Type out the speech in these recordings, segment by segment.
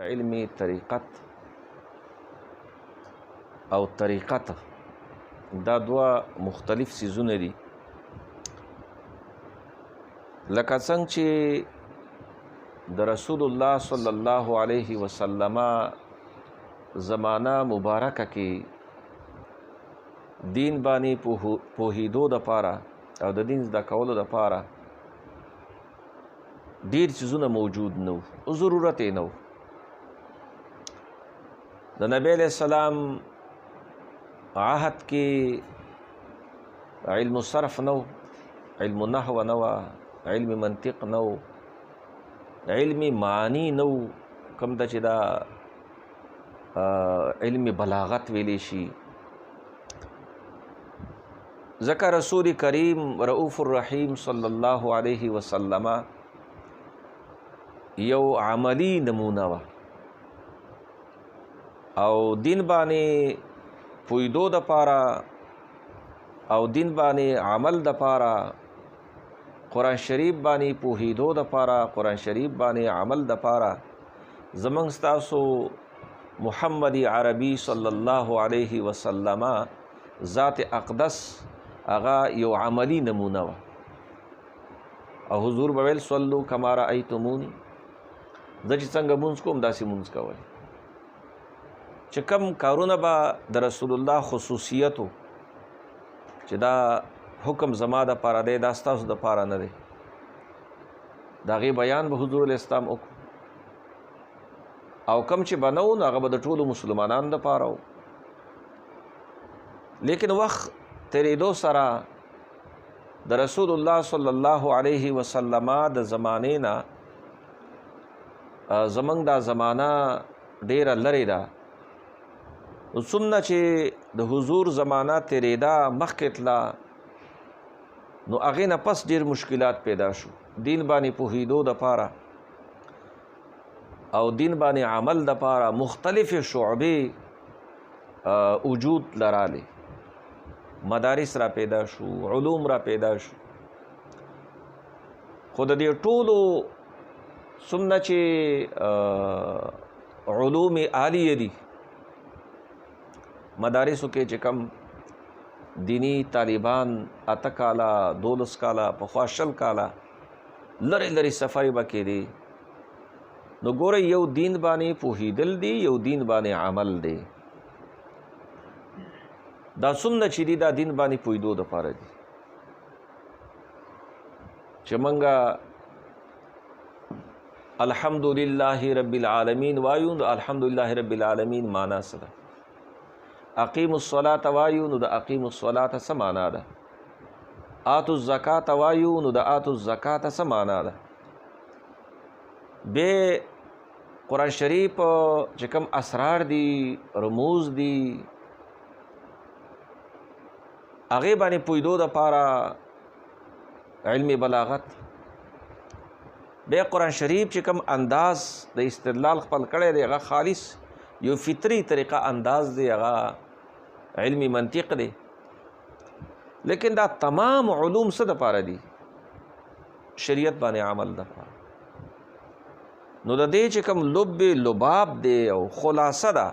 علم طریقت او طریقت دا دوه مختلف سیزونه دي. لکه څنګه چې د رسول الله صلی الله علیه وسلم زمانہ مبارکه کې دین باندې پوهیدو د پاره او د دین زده کولو د پاره ډیر چیزونه موجود نو او ضرورت یې نو. د نبی علیہ السلام عهد کې علم صرف نو، علم نحو نو، علم منطق نو، علم معنی نو، کم د چې دا علم بلاغت ویلی شي. ذکر رسول کریم رؤوف الرحیم صلی الله علیه وسلم یو عملی نمونه وا او دین باندې پویدو د پاره او دین باندې عمل د پاره، قرآن شریف باندې پوهیدو د پاره، قرآن شریف باندې عمل د پاره زمونږ ستاسو محمد عربي صلی الله علیه وسلم ذات اقدس هغه یو عملی نمونه وا. او حضور بویل صلو کما رأیتمونی، زه چې څنګه مونځ کوم داسې مونځ کوئ. چې کم کارونه به د رسول الله خصوصیتو چې دا حکم زما د پاره دی دا ستاسو د پاره نه دی، د هغې بیان به حضور الاسلام وکړو. او کم چې به نه و نو هغه به د ټولو مسلمانانو د پاره و. لیکن وخت تیرېدو سره د رسول الله صلی الله علیه وسلم د زمانې نه زمونږ دا زمانه ډیره لرې ده. څومره چې د حضور زمانه تیرېده مخکې تله نو هغې نه پس ډېر مشکلات پیدا شو. دین باندې پوهېدو دپاره او دین باندې عمل دپاره مختلفې شعبې وجود لرالی، مدارس را پیدا شو، علوم را پیدا شو. خو د دې ټولو څومره چې علوم عالیه دي مدارسو کې چې کم دینی طالبان 8 کاله 12 کاله پخوا 20 کاله لرې لرې سفرې به کېدې. نو ګوره یو دین باندې پوهېدل دي، یو دین باندې عمل دی. دا څومره چې دي دا دین باندې پوهېدو دپاره دي. چې موږ الحمدلله رب العالمین وایو نو الحمدلله رب العالمین معنا څه ده؟ اقیم الصلاة وایو نو د اقیم الصلاة څه معنا ده؟ آتو الزکاة وایو نو د آتو الزکاة څه معنا ده؟ بے قرآن شریف چې کوم اسرار دي، رموز دي، هغې باندې پوهېدو دپاره علم بلاغت، بیا قرآن شریف چې کوم انداز د استدلال خپل کړی دی هغه خالص یو فطری طریقه انداز دی، هغه علمی منطق دی. لیکن دا تمام علوم څه دپاره دي؟ شریعت باندې عمل دپاره. نو د دې چې کوم لب لباب دی او خلاصه ده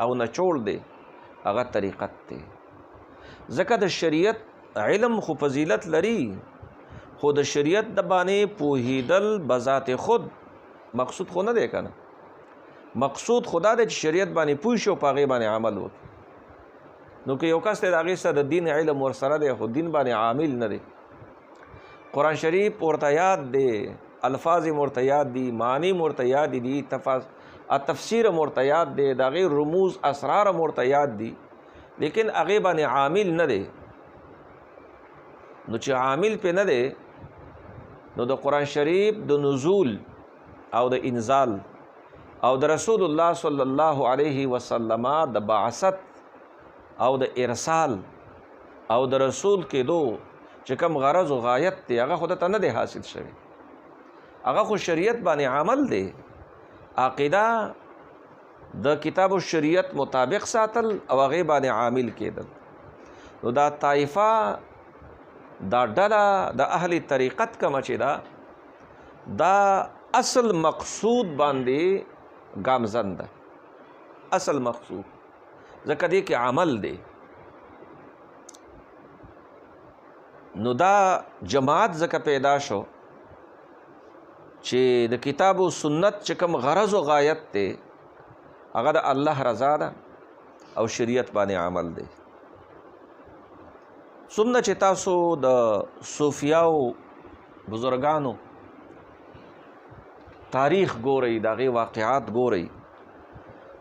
او نچوړ دی هغه طریقت دی. ځکه د شریعت علم خو فضیلت لري، خو د شریعت د باندې پوهېدل بذات خود مقصود خو نه دی که نه. مقصود خدا دی چې شریعت باندې پوه شي او په هغې باندې عمل وکړي. نو که یو کس دی د هغې سره د دین علم ورسره دی خو دین باندې عامل نه دی، قرآن شریف ورته یاد دی، الفاظ ورته یاد دي، معنی ورته یاد دي، تفسیر ورته یاد دی، د هغې رموز اسرار ورته یاد دي، لیکن هغې باندې عامل نه دی. نو چې عامل پې نه دی نو د قرآن شریف د نزول او د انزال او د رسول الله صلی الله علیه وسلم د بعثت او د ارسال او د رسول کېدو چې کوم غرض و غایت دی هغه خو دته نه دی حاصل شوی. هغه خو شریعت باندې عمل دی، عقیده د کتاب و شریعت مطابق ساتل او هغې باندې عامل کېدل. نو دا طایفه دا ډله د اهل طریقت کومه چې دا اصل مقصود باندې ګامزن ده. اصل مقصود ځکه دې کې عمل دی. نو دا جماعت ځکه پیدا شو چې د کتاب و سنت چې کوم غرض و غایت دی هغه د الله رضا ده او شریعت باندې عمل دی. څومره چې تاسو د صوفیاو بزرګانو تاریخ ګورئ، د هغې واقعات ګورئ،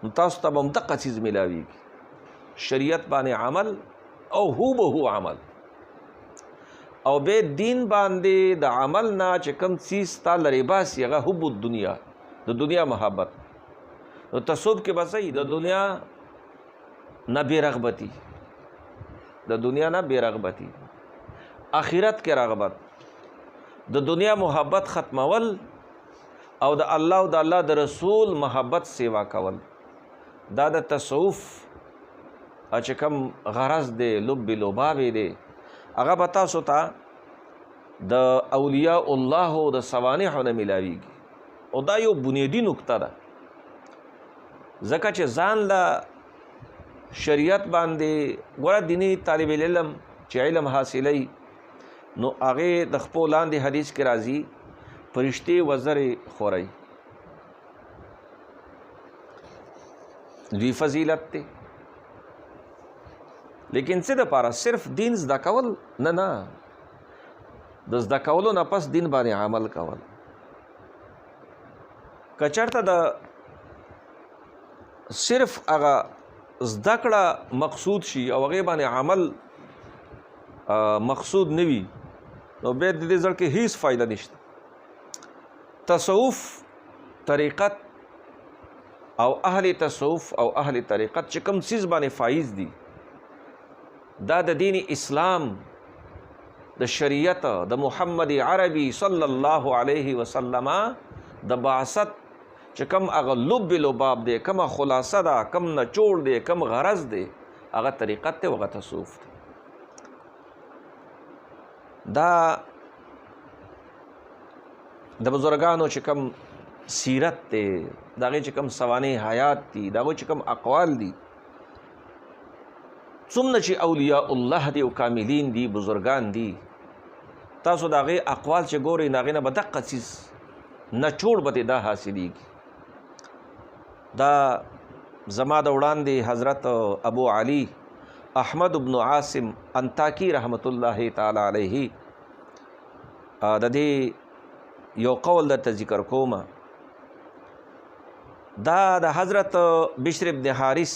نو تاسو ته به همدغه څیز میلاویږي، شریعت باندې عمل او هوبهو عمل. او بیا دین باندې د عمل نه چې کوم څیز تا لرې باسي هغه حب الدنیا، د دنیا محبت. نو تصوف کې به صحیح د دنیا نه بې رغبتي، د دنیا نه بې رغبتي، آخرت کې رغبت، د دنیا محبت ختمول او د الله او د الله د رسول محبت سیوا کول. دا د تصوف چې کوم غرض دی، لب لباب دی، هغه به تاسو ته د اولیاء الله او د صوانحو نه میلاویږي. او دا یو بنیادي نکته ده، ځکه چې ځان له شریعت باندې ګوره دیني طالب العلم چې علم حاصلی نو هغې د خپو لاندې حدیث کې راځي فرشتې وزرې خورئ، دوی فضیلت دی. لیکن څه دپاره؟ صرف دین زده کول نه، د زده کولو نه پس دین باندې عمل کول. که چېرته د صرف هغه زده کړه مقصود شي او هغې باندې عمل مقصود نه وي نو بیا د دې زړه کې هیڅ فایده نشته. تصوف طریقت او اهل تصوف او اهل طریقت چې کوم څیز باندې فایز دي دا د دین اسلام، د شریعت، د محمد عربي صلی الله علیه وسلم د بعثت چې کوم هغه لب لباب دی، کومه خلاصه ده، کوم نچوړ دی، کوم غرض دی، هغه طریقت دی، هغه تصوف دی. دا د بزرګانو چې کوم سیرت دی، د هغې چې کوم سوانح حیات دي، د هغوی چې کوم اقوال دي، څومره چې اولیاء الله دي او کاملین دي، بزرګان دي، تاسو د هغې اقوال چې ګورئ نو هغې نه به دقه څیز نچوړ به دا حاصلیږي. دا زما د وړاندې حضرت ابو علي احمد بن عاصم انطاکی رحمت الله تعالی علیه د دې یو قول درته ذکر کوم. دا د حضرت بشر ابن حارث،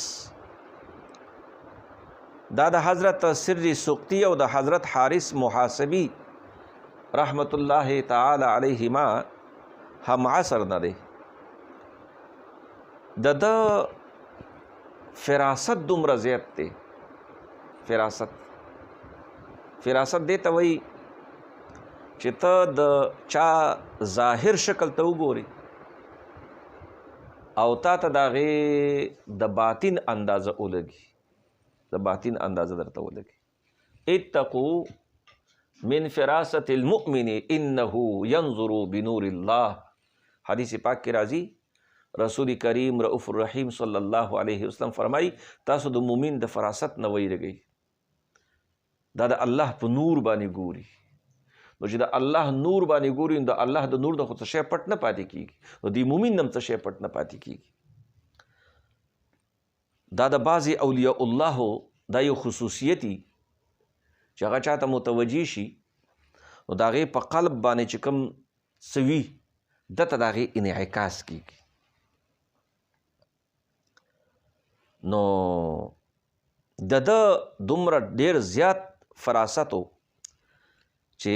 دا د حضرت سری سقطی او د حضرت حارث محاسبی رحمت الله تعالی علیهما هم عصر نه دی. د فراست دومره زیات دی. فراست دې ته وایي چې ته د چا ظاهر شکل ته وګوري او تا ته د هغې د باطن اندازه ولګي، د باطن اندازه درته ولګي. اتقوا من فراست المؤمن انه ينظر بنور الله، حدیث پاک کې راځي. رسول کریم رؤوف الرحیم صلی الله علیه وسلم فرمایي تاسو د مؤمن د فراست نه ویریږئ، دا د الله په نور باندې ګوري. نو چې د الله نور باندې ګوري نو د الله د نور د خو څه شی پټ نه پاتې کېږي، نو د مؤمن هم څه شی پټ نه پاتې کېږي. دا د بعضې اولیاء الله دا یو خصوصیتي چې هغه چاته متوجه شي نو د هغې په قلب باندې چې کوم څه وي دته د هغې انعکاس کېږي. نو د ده دومره ډېر زیات فراست و چې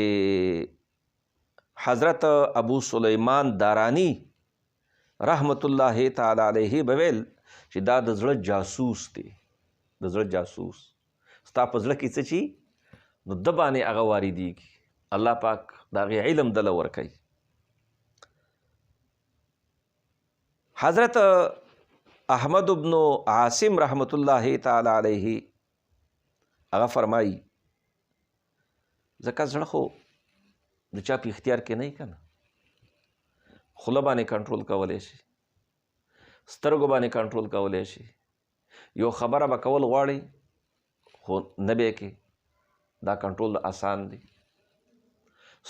حضرت ابو سلیمان دارانی رحمت الله تعالی علیه به ویل چې دا د زړه جاسوس دی، د زړه جاسوس. ستا په زړه کې څه چې نو ده باندې هغه واردېږي، الله پاک د هغې علم دله ورکوي. حضرت احمد بن عاصم رحمت الله تعالی علیه هغه فرمایي ځکه زړه خو د چا په اختیار کې نه وي که نه، خوله باندې کنټرول کولی شي. سترګو باندې کنټرول کولی شي. یو خبره به کول غواړي خو نه به کې، دا کنټرول آسان دی.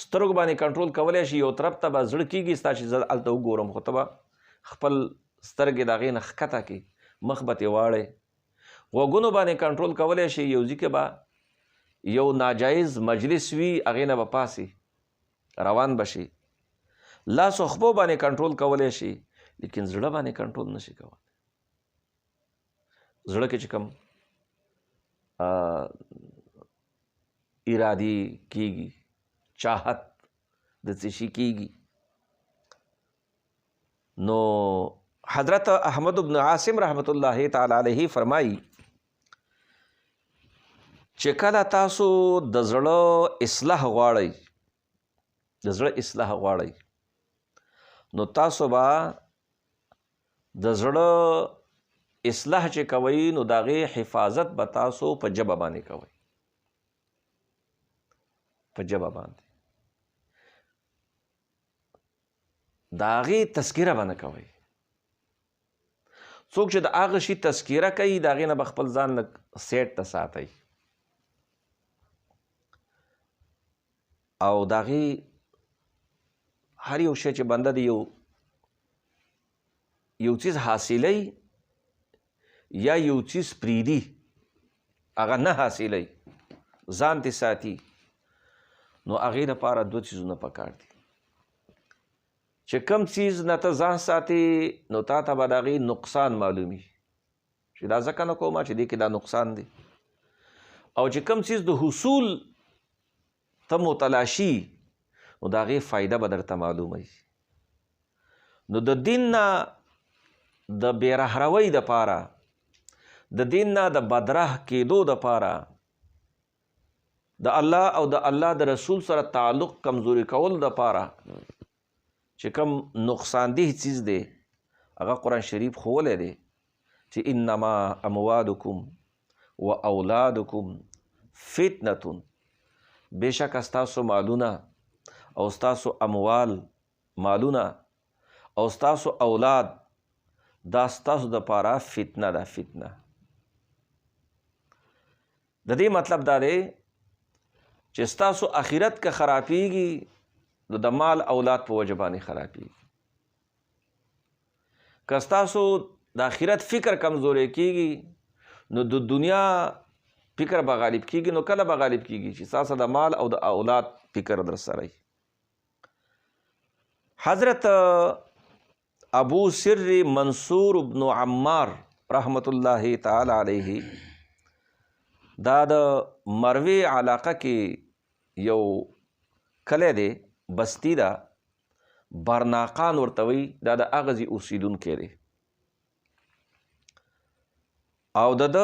سترګو باندې کنټرول کولی شي، یو طرف ته به زړه کېږي ستا چې زه هلته وګورم، خو ته به خپل سترګې د هغې نه ښکته کړي، مخ به ترې واړی. غوږونو باندې کنټرول کولی شي، یو ځای کې به یو ناجایز مجلس وي هغې نه به پاسي روان به شي. لاسو خپو باندې کنټرول کولی شي، لیکن زړه باندې کنټرول نشي کولی. زړه کې چې کوم ارادي کېږي، چاہت د څه شي کېږي. نو حضرت احمد بن عاصم رحمت الله تعالی علیه فرمایي چې کله تاسو د زړه اصلاح غواړئ، د زړه اصلاح غواړئ، نو تاسو به د زړه اصلاح چې کوئ نو د هغې حفاظت به تاسو په ژبه باندې کوئ، په ژبه باندې. د هغې تذکره به نه کوئ. څوک چې د هغه شي تذکره کوي د هغې نه به خپل ځان لږ سیټ ته ساتئ، او د هغې هر یو شی چې بنده د یو څیز حاصلی یا یو څیز پریدي هغه نه حاصلی ځان ته ساتي، نو هغې دپاره دوه څیزونه پکار دي. چې کم څیز نه ته ځان ساتي نو تا ته به د هغې نقصان معلومي چې دا ځکه نه کومه چې دې کې دا نقصان دی، او چې کم څیز د حصول ته متلاشي نو د هغې فایده به درته معلوموي. نو د دین نه د بېرهروۍ دپاره، د دین نه د بدره کېدو دپاره، د الله او د الله د رسول سره تعلق کمزوري کول دپاره چې کم نقصان ده چیز دی هغه قرآن شریف ښوولی دی چې انما اموالکم و اولادکم فتنة، بېشکه ستاسو مالونه او ستاسو اموال مالونه او ستاسو اولاد دا ستاسو دپاره فتنه ده. فتنه د دې مطلب دا دی چې ستاسو آخرت که خرابېږي نو د مال اولاد په وجه باندې خرابېږي. که ستاسو د آخرت فکر کمزوری کېږي نو د دنیا فکر به غالب کېږي. نو کله به غالب کېږي چې ستاسو د مال او د اولاد فکر در سره وي. حضرت ابو سر منصور بن عمار رحمت الله تعالی علیه دا د مروې علاقه کې یو کلی دی، بستی ده، برناقان ورته وایي. دا د هغه ځای اوسیدونکی دی او د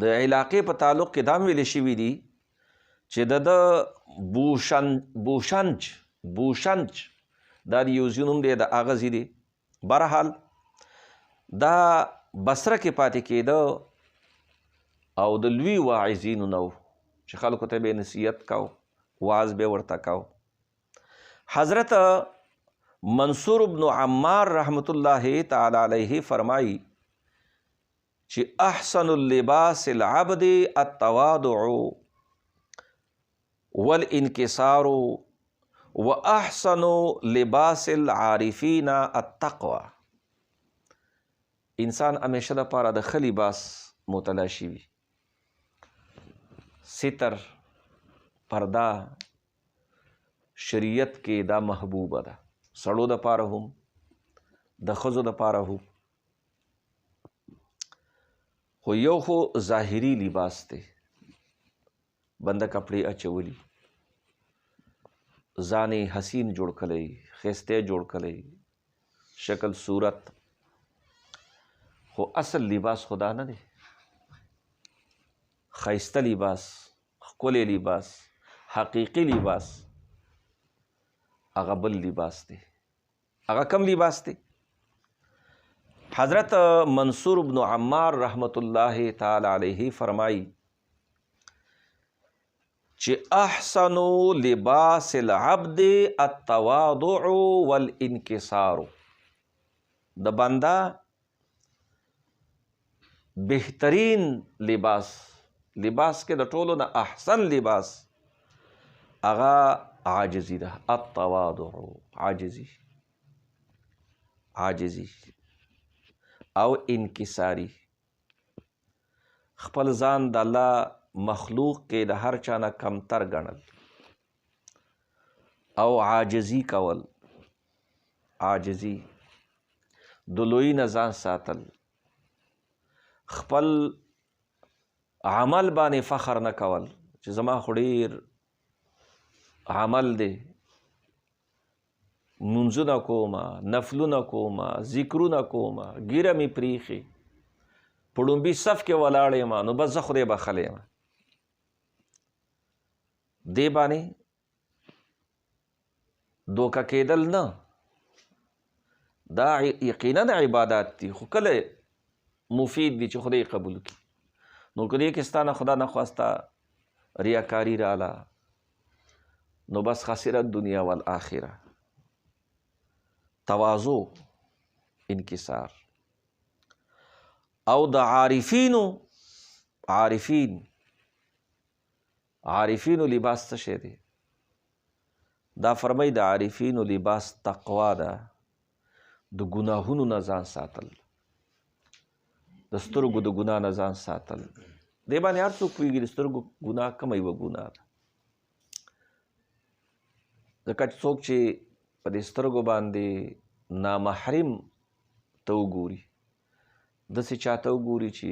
علاقې په تعلق کې دا هم ویلې شوي دي چې د بوشنج دا د یو ځای نوم دی، د هغه ځای دی. برحال دا بصره کې پاتې کېده او د لوی واعظینو نه و چې خلکو ته به نصیحت کو، واعظ به ورته کو. حضرت منصور بن عمار رحمت الله تعالی علیه فرمائی چې احسن اللباس العبد التواضع والانکسار واحسن لباس العارفین التقوى. انسان همیشه دپاره د ښه لباس متلاشي وي. ستر، پرده شریعت کې دا محبوبه ده، سړو دپاره هم د ښځو دپاره هم. خو یو خو ظاهري لباس دی، بنده کپړې اچولی، ځان یې حسین جوړ کلی، ښایسته جوړ کلی، شکل صورت، خو اصل لباس خدا نه دی. ښایسته لباس، ښکلی لباس، حقیقي لباس هغه بل لباس دی. هغه کم لباس دی؟ حضرت منصور بن عمار رحمت الله تعالی علیه فرمائی چې احسن لباس العبد التواضع والانکسار. د بنده بهترین لباس کې د ټولو نه احسن لباس هغه عاجزي ده. التواضع، عاجزي او انکساری، خپل ځان د الله مخلوق کې د هر چا نه کمتر ګڼل او عاجزي کول، عاجزي د لوی نه ځان ساتل، خپل عمل باندې فخر نه کول چې زما خو ډېر عمل دی، منځونه کومه، نفلونه کومه، ذکرونه کومه، ګیره مې پریښې، په ړومبي صف کې ولاړ یم، نو بس زه خدای بخلی یم. دې باندې دوکه کېدل نه، دا یقینا عبادات دي، خو کله مفید دي چې خدای قبول کړي. نو که دې کې ستا نه خدا نخواسته ریاکاري راله نو بس خسرت دنیا والآخره. تواضع، انکسار. او د عارفینو لباس څه شی دی؟ دا فرمای د عارفینو لباس تقوا ده، د ګناهونو نه ځان ساتل، د سترګو د ګناه نه ځان ساتل. دې باندې هر څوک پوهېږي د سترګو ګناه کومه یوه ګناه ده، ځکه چې څوک چې په دې سترګو باندې نامحرم ته وګوري، داسې چاته وګوري چې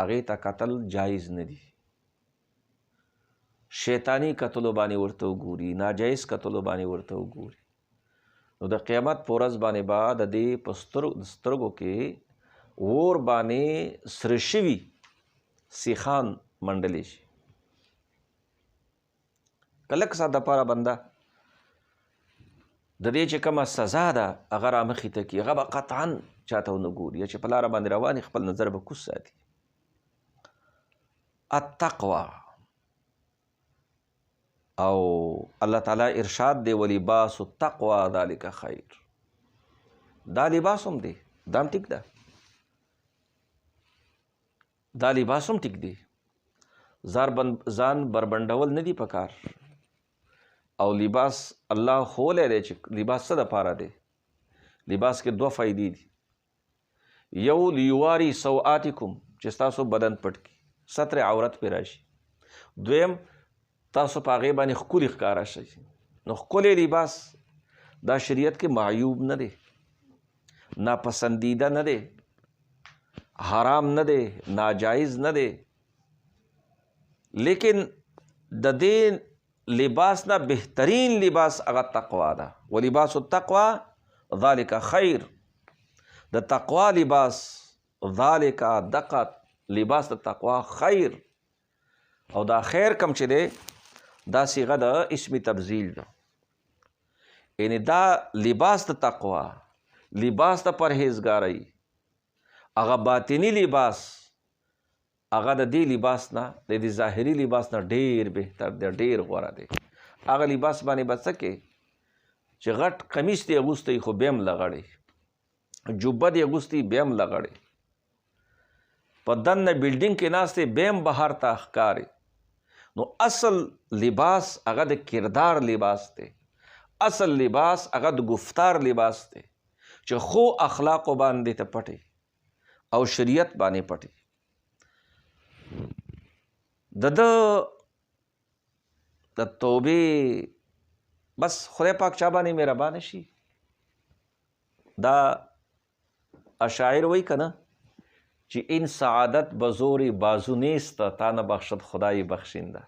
هغې ته کتل جایز نه دي، شیطانی کتلو باندې ورته وګوري، ناجایز کتلو باندې ورته وګوري، نو د قیامت په ورځ باندې به د دې په سترګو کې اور باندې سره شوي سیخان منډلی شي. که لږ ساعت دپاره بنده د دې چې کومه سزا ده هغه رامخې ته کي، هغه به قطعا چاته ونه ګوري، یا چې په لاره باندې روان خپل نظر به کوز ساتي. التقوى، او الله تعالی ارشاد دی ولباس التقوى ذلک خیر. دا لباس هم دی، دا هم ټیک ده، دا لباس هم ټیک دی، ځان بربنډول نه دی پکار. او لباس الله خولی دی چې لباس څه دپاره دی؟ لباس کې دوه فایدې دي. یو لیواری سوآتکم، چې ستاسو بدن پټ کړي، ستر عورت پې راشي. دویم تاسو په هغې باندې ښکلي ښکاره شئ. نو ښکلی لباس دا شریعت کې معیوب نه دی، ناپسندیده نه دی، حرام نه دی، ناجایز نه دی. لیکن د دې لباس نه بهترین لباس هغه تقوا ده. ولباس التقوا ذلک خیر. د تقوا لباس ذلک دقه لباس د تقوا خیر. او دا خیر کم چې دی دا صیغه د اسم تبذیل ده، یعنی دا لباس د تقوا، لباس د پرهیزګارۍ، هغه باطنی لباس هغه د دې لباس نه، د دې ظاهري لباس نه ډېر بهتر دی، ډېر غوره دی. هغه لباس باندې به څه کې چې غټ قمیص دی اغوستی خو بیا هم لغړی، جوبه دی اغوستی بیا هم لغړی، په دننه بلډینګ کې ناست دی بیا هم بهر ته ښکاري. نو اصل لباس هغه د کردار لباس دی، اصل لباس هغه د گفتار لباس دی چې خو اخلاقو باندې ته پټي او شریعت باندې پټي. د توبې بس خدای پاک چا باندې مهربان شي. دا اشاعر وایي که نه چې این سعادت بزور بازو نیست تا نه بخشد خدای بخشنده.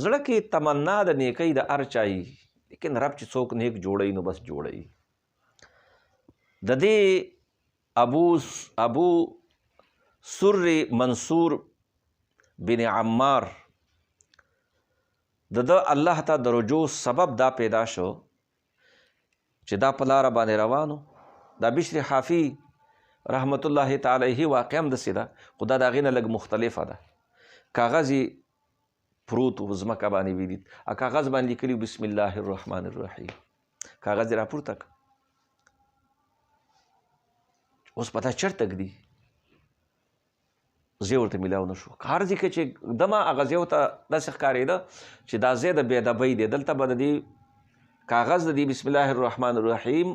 زړه کې تمنا د نیکۍ د هر چا وي، لیکن رب چې څوک نیک جوړوي نو بس جوړوي. د دې ابو سر منصور بن عمار د الله ته د رجوع سبب دا پیدا شو چې دا په لاره باندې روانو. دا بشر حافي رحمت الله تعالی علیه واقع هم داسې ده، خو دا د هغې نه لږ مختلفه ده. کاغذ یې پروت و ځمکه باندې ولید، کاغذ باندې لیکلي بسم الله الرحمن الرحیم. کاغذ یې راپورته کړ، اوس پته چرته ږدي ځای ورته میلاو نه شو. هر ځای کې چې دمه هغه ځای ورته داسې ښکارېده چې دا ځای د بې ادبۍ دی، دلته به د دې کاغذ د دې بسم الله الرحمن الرحیم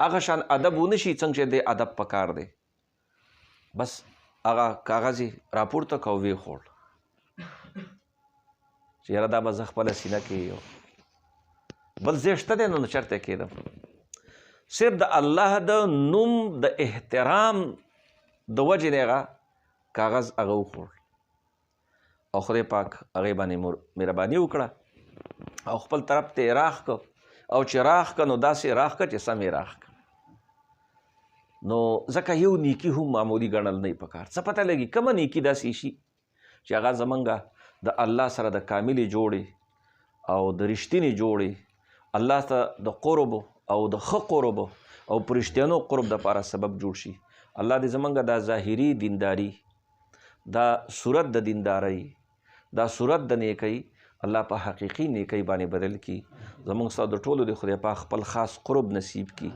هغه شان ادب ونه شي څنګه چې د ادب پکار دی. بس هغه کاغذ یې راپورته که او ویې خوړ چې یاره دا به زه خپله سینه کې بل ځای شته دی نو چرته کېدم. صرف د الله د نوم د احترام د وجې نه هغه کاغذ هغه وخوړ او خدای پاک هغې باندې مهرباني وکړه او خپل طرف ته یې راښ که او چې راښ که نو داسې راښ که چې سم یې راښ که. نو ځکه یو نیکي هم معمولي ګڼل نه پکار. څه پته لګي کومه نیکي داسې شي چې هغه زمونږ د الله سره د کاملې جوړې او د رښتینې جوړې الله ته د قرب او د ښه قرب او په رښتینو قرب دپاره سبب جوړ شي. الله دې زمونږ دا ظاهري دینداري، دا صورت د دیندارۍ، دا صورت د نیکۍ الله په حقیقي نیکۍ باندې بدل کړي. زمونږ ستا د ټولو د خدای پاک خپل خاص قرب نصیب کړي.